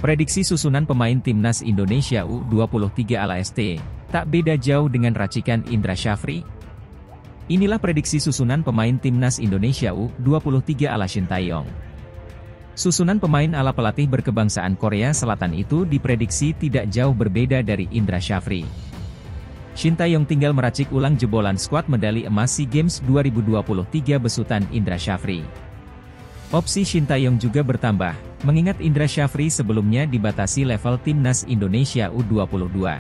Prediksi susunan pemain timnas Indonesia U23 ala ST, tak beda jauh dengan racikan Indra Syafri. Inilah prediksi susunan pemain timnas Indonesia U23 ala Shin Tae-yong. Susunan pemain ala pelatih berkebangsaan Korea Selatan itu diprediksi tidak jauh berbeda dari Indra Syafri. Shin Tae-yong tinggal meracik ulang jebolan skuad medali emas SEA Games 2023 besutan Indra Syafri. Opsi Shin Tae-yong juga bertambah, mengingat Indra Syafri sebelumnya dibatasi level timnas Indonesia U22.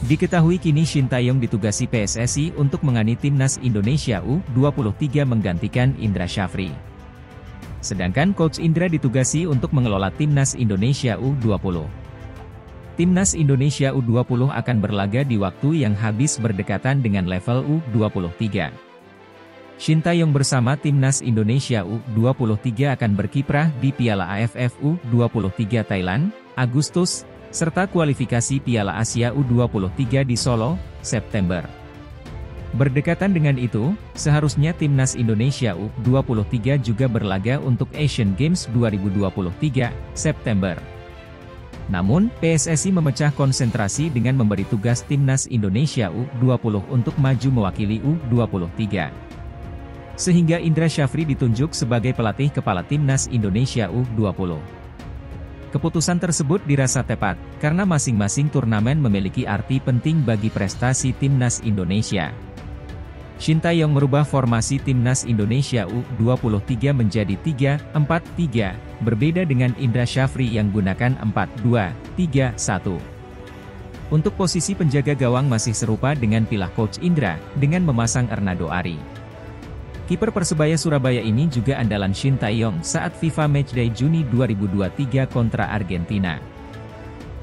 Diketahui kini Shin Tae-yong ditugasi PSSI untuk mengani timnas Indonesia U23 menggantikan Indra Syafri. Sedangkan Coach Indra ditugasi untuk mengelola timnas Indonesia U20. Timnas Indonesia U20 akan berlaga di waktu yang habis berdekatan dengan level U23. Shin Tae-yong bersama timnas Indonesia U23 akan berkiprah di Piala AFF U23 Thailand, Agustus, serta kualifikasi Piala Asia U23 di Solo, September. Berdekatan dengan itu, seharusnya timnas Indonesia U23 juga berlaga untuk Asian Games 2023, September. Namun, PSSI memecah konsentrasi dengan memberi tugas timnas Indonesia U20 untuk maju mewakili U23. Sehingga Indra Syafri ditunjuk sebagai pelatih kepala timnas Indonesia U20. Keputusan tersebut dirasa tepat, karena masing-masing turnamen memiliki arti penting bagi prestasi timnas Indonesia. Shin Tae-yong merubah formasi timnas Indonesia U23 menjadi 3-4-3, berbeda dengan Indra Syafri yang gunakan 4-2-3-1. Untuk posisi penjaga gawang masih serupa dengan pilah Coach Indra, dengan memasang Ernando Ari. Kiper Persebaya Surabaya ini juga andalan Shin Tae-yong saat FIFA Matchday Juni 2023 kontra Argentina.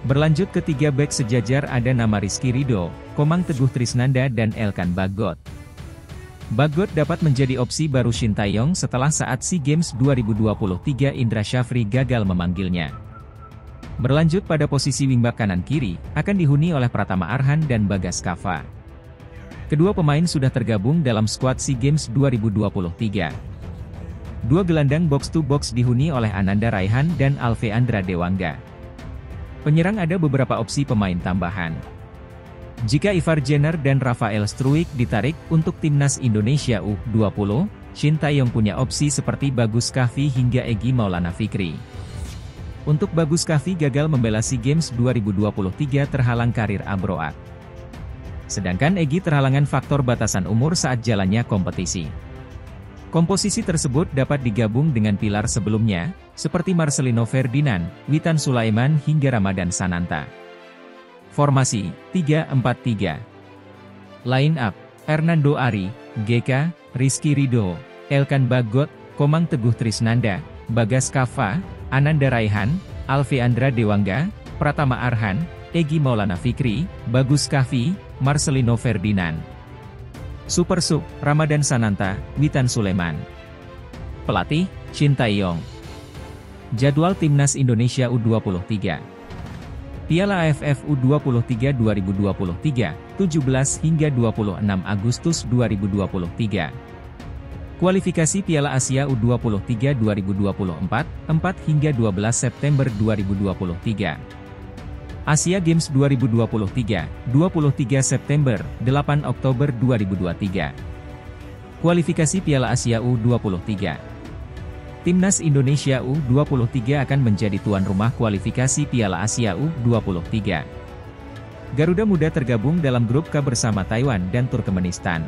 Berlanjut ke tiga bek sejajar ada nama Rizky Ridho, Komang Teguh Trisnanda dan Elkan Bagot. Bagot dapat menjadi opsi baru Shin Tae-yong setelah saat SEA Games 2023 Indra Syafri gagal memanggilnya. Berlanjut pada posisi wingback kanan kiri, akan dihuni oleh Pratama Arhan dan Bagas Kava. Kedua pemain sudah tergabung dalam skuad SEA Games 2023. Dua gelandang box-to-box dihuni oleh Ananda Raihan dan Alveandra Dewangga. Penyerang ada beberapa opsi pemain tambahan. Jika Ivar Jenner dan Rafael Struijk ditarik untuk timnas Indonesia U20, Shin Tae-yong punya opsi seperti Bagus Kahvi hingga Egy Maulana Fikri. Untuk Bagus Kahvi gagal membela SEA Games 2023 terhalang karir Abroad. Sedangkan Egy terhalangan faktor batasan umur saat jalannya kompetisi. Komposisi tersebut dapat digabung dengan pilar sebelumnya, seperti Marcelino Ferdinand, Witan Sulaiman hingga Ramadan Sananta. Formasi, 3-4-3. Line up, Ernando Ari, GK, Rizky Ridho, Elkan Bagot, Komang Teguh Trisnanda, Bagas Kava, Ananda Raihan, Alveandra Dewangga, Pratama Arhan, Egy Maulana Fikri, Bagus Kahvi, Marcelino Ferdinand. Super Sub, Ramadan Sananta, Witan Sulaiman. Pelatih, Shin Tae-yong. Jadwal Timnas Indonesia U23. Piala AFF U23 2023, 17 hingga 26 Agustus 2023. Kualifikasi Piala Asia U23 2024, 4 hingga 12 September 2023. Asia Games 2023, 23 September, 8 Oktober 2023. Kualifikasi Piala Asia U23. Timnas Indonesia U23 akan menjadi tuan rumah kualifikasi Piala Asia U23. Garuda Muda tergabung dalam grup K bersama Taiwan dan Turkmenistan.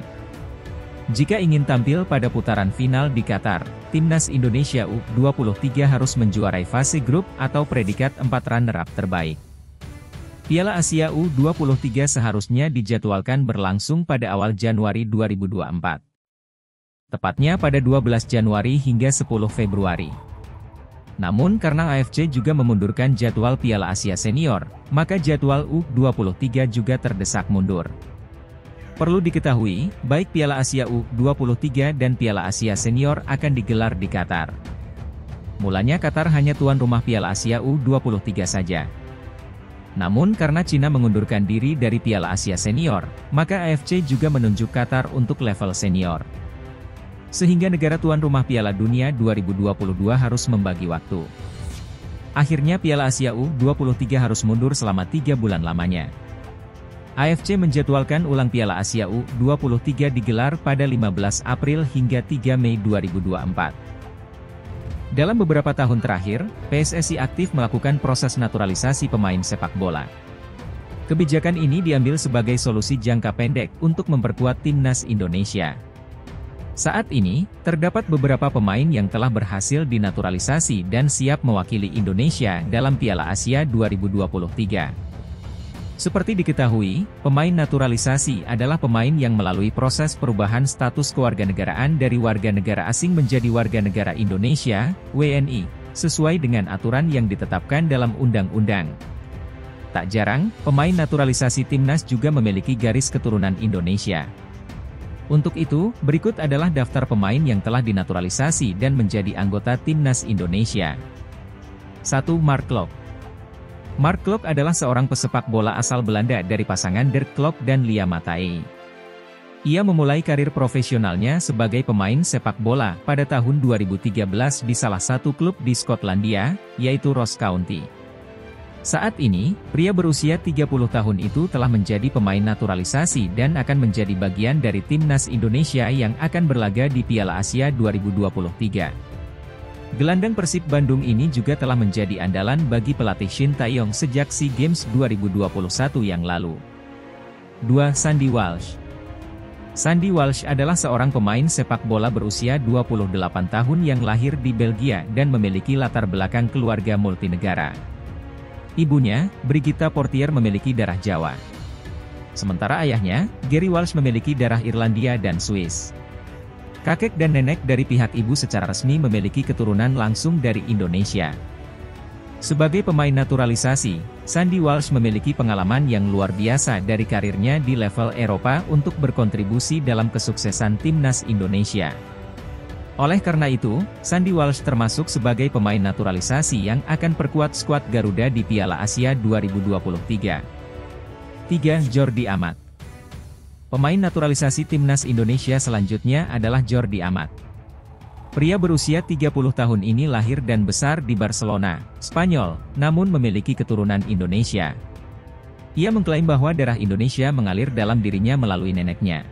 Jika ingin tampil pada putaran final di Qatar, Timnas Indonesia U23 harus menjuarai fase grup atau predikat 4 runner-up terbaik. Piala Asia U23 seharusnya dijadwalkan berlangsung pada awal Januari 2024. Tepatnya pada 12 Januari hingga 10 Februari. Namun karena AFC juga memundurkan jadwal Piala Asia Senior, maka jadwal U23 juga terdesak mundur. Perlu diketahui, baik Piala Asia U23 dan Piala Asia Senior akan digelar di Qatar. Mulanya Qatar hanya tuan rumah Piala Asia U23 saja. Namun karena Cina mengundurkan diri dari Piala Asia Senior, maka AFC juga menunjuk Qatar untuk level senior. Sehingga negara tuan rumah Piala Dunia 2022 harus membagi waktu. Akhirnya Piala Asia U23 harus mundur selama 3 bulan lamanya. AFC menjadwalkan ulang Piala Asia U23 digelar pada 15 April hingga 3 Mei 2024. Dalam beberapa tahun terakhir, PSSI aktif melakukan proses naturalisasi pemain sepak bola. Kebijakan ini diambil sebagai solusi jangka pendek untuk memperkuat timnas Indonesia. Saat ini, terdapat beberapa pemain yang telah berhasil dinaturalisasi dan siap mewakili Indonesia dalam Piala Asia 2023. Seperti diketahui, pemain naturalisasi adalah pemain yang melalui proses perubahan status kewarganegaraan dari warga negara asing menjadi warga negara Indonesia, WNI, sesuai dengan aturan yang ditetapkan dalam undang-undang. Tak jarang, pemain naturalisasi timnas juga memiliki garis keturunan Indonesia. Untuk itu, berikut adalah daftar pemain yang telah dinaturalisasi dan menjadi anggota timnas Indonesia. 1. Mark Klok. Mark Klok adalah seorang pesepak bola asal Belanda dari pasangan Dirk Klok dan Lia Matai. Ia memulai karir profesionalnya sebagai pemain sepak bola pada tahun 2013 di salah satu klub di Skotlandia, yaitu Ross County. Saat ini, pria berusia 30 tahun itu telah menjadi pemain naturalisasi dan akan menjadi bagian dari timnas Indonesia yang akan berlaga di Piala Asia 2023. Gelandang Persib Bandung ini juga telah menjadi andalan bagi pelatih Shin Tae-yong sejak SEA Games 2021 yang lalu. 2. Sandy Walsh. Sandy Walsh adalah seorang pemain sepak bola berusia 28 tahun yang lahir di Belgia dan memiliki latar belakang keluarga multinegara. Ibunya, Brigitte Portier memiliki darah Jawa. Sementara ayahnya, Gary Walsh memiliki darah Irlandia dan Swiss. Kakek dan nenek dari pihak ibu secara resmi memiliki keturunan langsung dari Indonesia. Sebagai pemain naturalisasi, Sandy Walsh memiliki pengalaman yang luar biasa dari karirnya di level Eropa untuk berkontribusi dalam kesuksesan timnas Indonesia. Oleh karena itu, Sandy Walsh termasuk sebagai pemain naturalisasi yang akan perkuat skuad Garuda di Piala Asia 2023. 3. Jordi Amat. Pemain naturalisasi timnas Indonesia selanjutnya adalah Jordi Amat. Pria berusia 30 tahun ini lahir dan besar di Barcelona, Spanyol, namun memiliki keturunan Indonesia. Ia mengklaim bahwa darah Indonesia mengalir dalam dirinya melalui neneknya.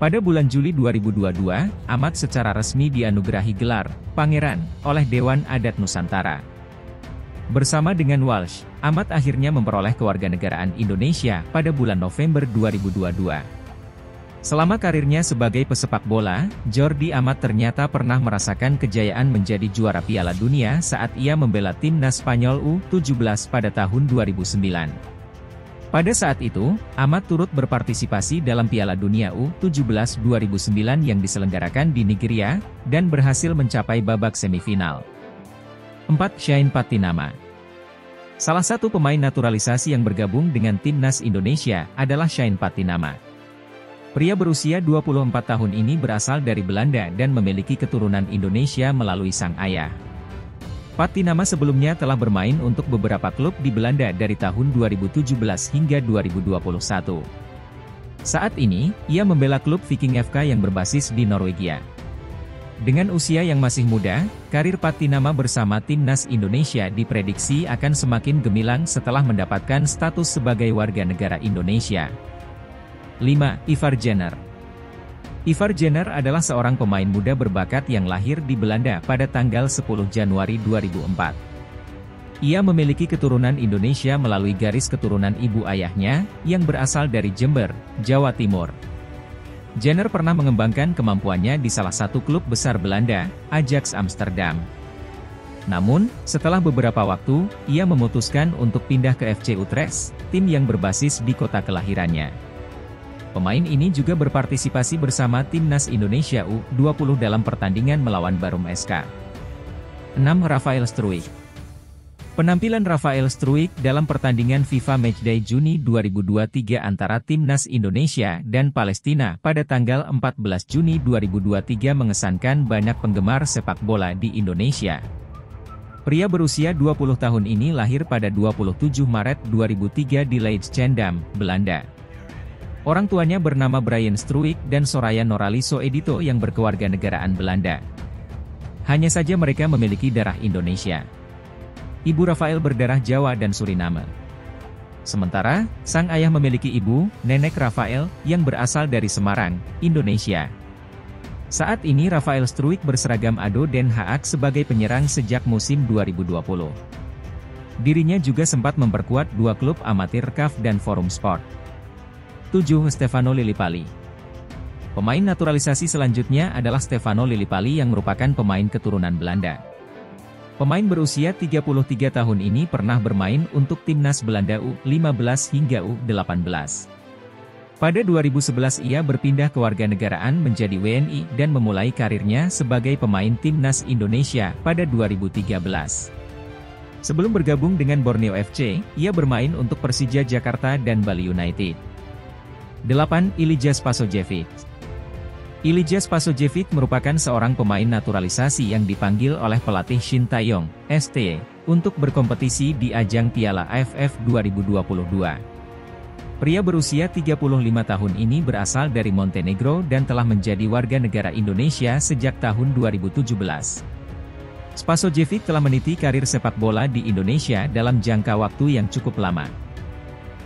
Pada bulan Juli 2022, Amat secara resmi dianugerahi gelar Pangeran oleh Dewan Adat Nusantara. Bersama dengan Walsh, Amat akhirnya memperoleh kewarganegaraan Indonesia pada bulan November 2022. Selama karirnya sebagai pesepak bola, Jordi Amat ternyata pernah merasakan kejayaan menjadi juara Piala Dunia saat ia membela timnas Spanyol U17 pada tahun 2009. Pada saat itu, Amat turut berpartisipasi dalam Piala Dunia U17 2009 yang diselenggarakan di Nigeria, dan berhasil mencapai babak semifinal. 4. Shane Patinama. Salah satu pemain naturalisasi yang bergabung dengan timnas Indonesia adalah Shane Patinama. Pria berusia 24 tahun ini berasal dari Belanda dan memiliki keturunan Indonesia melalui sang ayah. Patinama sebelumnya telah bermain untuk beberapa klub di Belanda dari tahun 2017 hingga 2021. Saat ini, ia membela klub Viking FK yang berbasis di Norwegia. Dengan usia yang masih muda, karir Patinama bersama timnas Indonesia diprediksi akan semakin gemilang setelah mendapatkan status sebagai warga negara Indonesia. 5. Ivar Jenner. Ivar Jenner adalah seorang pemain muda berbakat yang lahir di Belanda pada tanggal 10 Januari 2004. Ia memiliki keturunan Indonesia melalui garis keturunan ibu ayahnya, yang berasal dari Jember, Jawa Timur. Jenner pernah mengembangkan kemampuannya di salah satu klub besar Belanda, Ajax Amsterdam. Namun, setelah beberapa waktu, ia memutuskan untuk pindah ke FC Utrecht, tim yang berbasis di kota kelahirannya. Pemain ini juga berpartisipasi bersama timnas Indonesia U20 dalam pertandingan melawan Barum SK. 6. Rafael Struijk. Penampilan Rafael Struijk dalam pertandingan FIFA Matchday Juni 2023 antara timnas Indonesia dan Palestina pada tanggal 14 Juni 2023 mengesankan banyak penggemar sepak bola di Indonesia. Pria berusia 20 tahun ini lahir pada 27 Maret 2003 di Leidschendam, Belanda. Orang tuanya bernama Brian Struijk dan Soraya Norali Soedito yang berkewarganegaraan Belanda. Hanya saja mereka memiliki darah Indonesia. Ibu Rafael berdarah Jawa dan Suriname. Sementara, sang ayah memiliki ibu, Nenek Rafael, yang berasal dari Semarang, Indonesia. Saat ini Rafael Struijk berseragam ADO Den Haag sebagai penyerang sejak musim 2020. Dirinya juga sempat memperkuat dua klub amatir CAF dan Forum Sport. 7. Stefano Lillipali. Pemain naturalisasi selanjutnya adalah Stefano Lillipali yang merupakan pemain keturunan Belanda. Pemain berusia 33 tahun ini pernah bermain untuk timnas Belanda U15 hingga U18. Pada 2011 ia berpindah kewarganegaraan menjadi WNI dan memulai karirnya sebagai pemain timnas Indonesia pada 2013. Sebelum bergabung dengan Borneo FC, ia bermain untuk Persija Jakarta dan Bali United. 8. Ilija Spasojevic. Ilija Spasojevic merupakan seorang pemain naturalisasi yang dipanggil oleh pelatih Shin Tae-yong, ST, untuk berkompetisi di ajang Piala AFF 2022. Pria berusia 35 tahun ini berasal dari Montenegro dan telah menjadi warga negara Indonesia sejak tahun 2017. Spasojevic telah meniti karir sepak bola di Indonesia dalam jangka waktu yang cukup lama.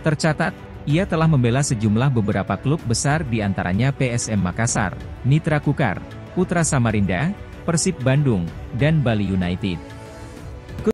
Tercatat, ia telah membela sejumlah beberapa klub besar di antaranya PSM Makassar, Mitra Kukar, Putra Samarinda, Persib Bandung, dan Bali United.